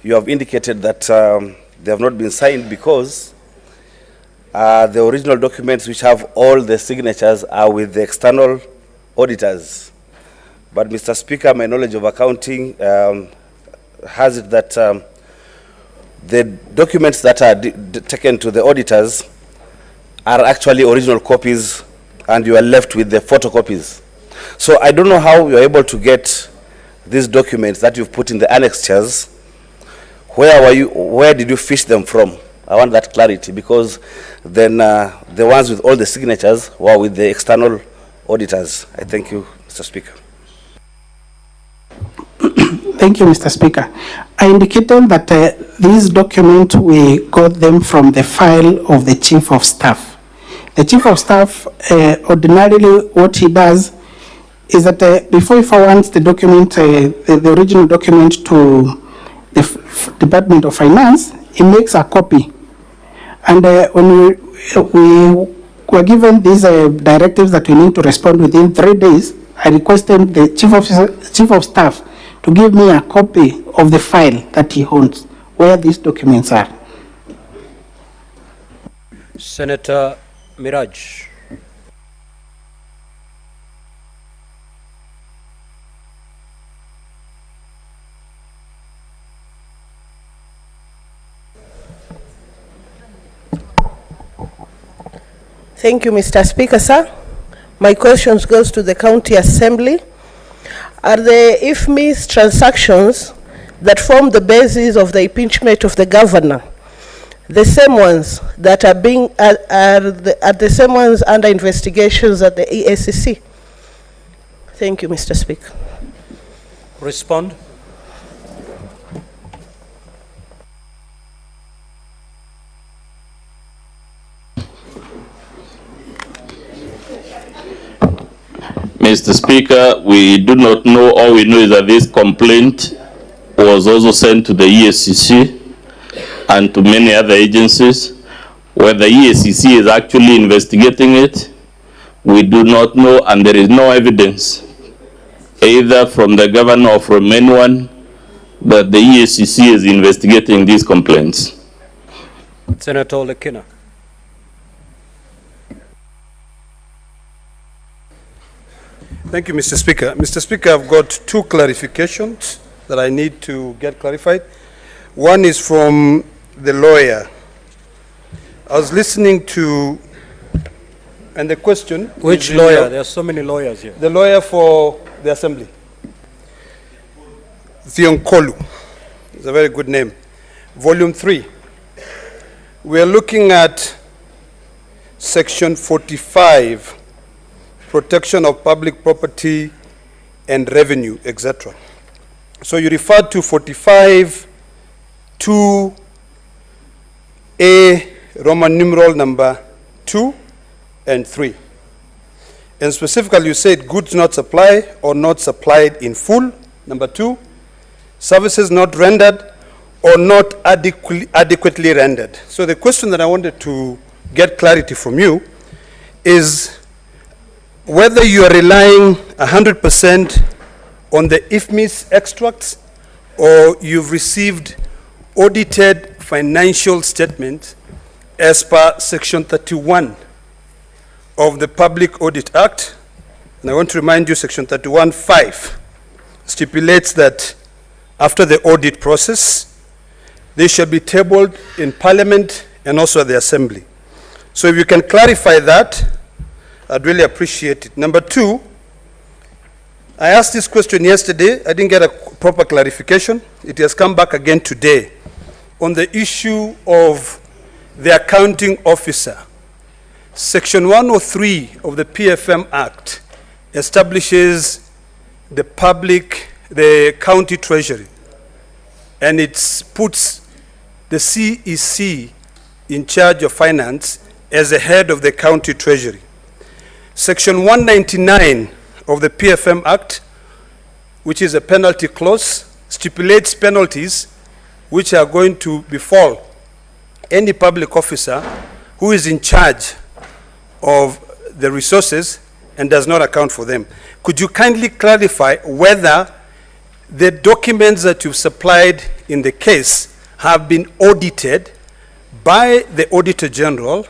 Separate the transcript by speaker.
Speaker 1: you have indicated that they have not been signed because the original documents which have all the signatures are with the external auditors. But Mr. Speaker, my knowledge of accounting has it that the documents that are taken to the auditors are actually original copies, and you are left with the photocopies. So I don't know how you are able to get these documents that you've put in the annexures. Where did you fish them from? I want that clarity, because then the ones with all the signatures were with the external auditors. I thank you, Mr. Speaker.
Speaker 2: Thank you, Mr. Speaker. I indicated that these documents, we got them from the file of the Chief of Staff. The Chief of Staff, ordinarily what he does is that before he forwards the document, the original document to the Department of Finance, he makes a copy. And when we were given these directives that we need to respond within 3 days, I requested the Chief of Staff to give me a copy of the file that he owns, where these documents are.
Speaker 3: Senator Miraj.
Speaker 4: Thank you, Mr. Speaker, sir. My questions goes to the County Assembly. Are the IFMIS transactions that form the basis of the impeachment of the governor the same ones that are the same ones under investigations at the EACC? Thank you, Mr. Speaker.
Speaker 3: Respond.
Speaker 5: Mr. Speaker, we do not know. All we know is that this complaint was also sent to the EACC and to many other agencies. Whether the EACC is actually investigating it, we do not know, and there is no evidence, either from the governor or from anyone, that the EACC is investigating these complaints.
Speaker 3: Senator Lekina.
Speaker 6: Thank you, Mr. Speaker. Mr. Speaker, I've got two clarifications that I need to get clarified. One is from the lawyer. I was listening to, and the question...
Speaker 3: Which lawyer? There are so many lawyers here.
Speaker 6: The lawyer for the Assembly. Thionkolu. It's a very good name. Volume 3. We are looking at Section 45, Protection of Public Property and Revenue, etc. So you referred to 45 2A Roman numeral number 2 and 3. And specifically you said goods not supplied or not supplied in full, number 2, services not rendered or not adequately rendered. So the question that I wanted to get clarity from you is whether you are relying 100% on the IFMIS extracts, or you've received audited financial statements as per Section 31 of the Public Audit Act. And I want to remind you, Section 31(5) stipulates that after the audit process, they shall be tabled in Parliament and also at the Assembly. So if you can clarify that, I'd really appreciate it. Number 2, I asked this question yesterday. I didn't get a proper clarification. It has come back again today on the issue of the accounting officer. Section 103 of the PFM Act establishes the county treasury, and it puts the CEC in charge of finance as the head of the county treasury. Section 199 of the PFM Act, which is a penalty clause, stipulates penalties which are going to befall any public officer who is in charge of the resources and does not account for them. Could you kindly clarify whether the documents that you've supplied in the case have been audited by the Auditor General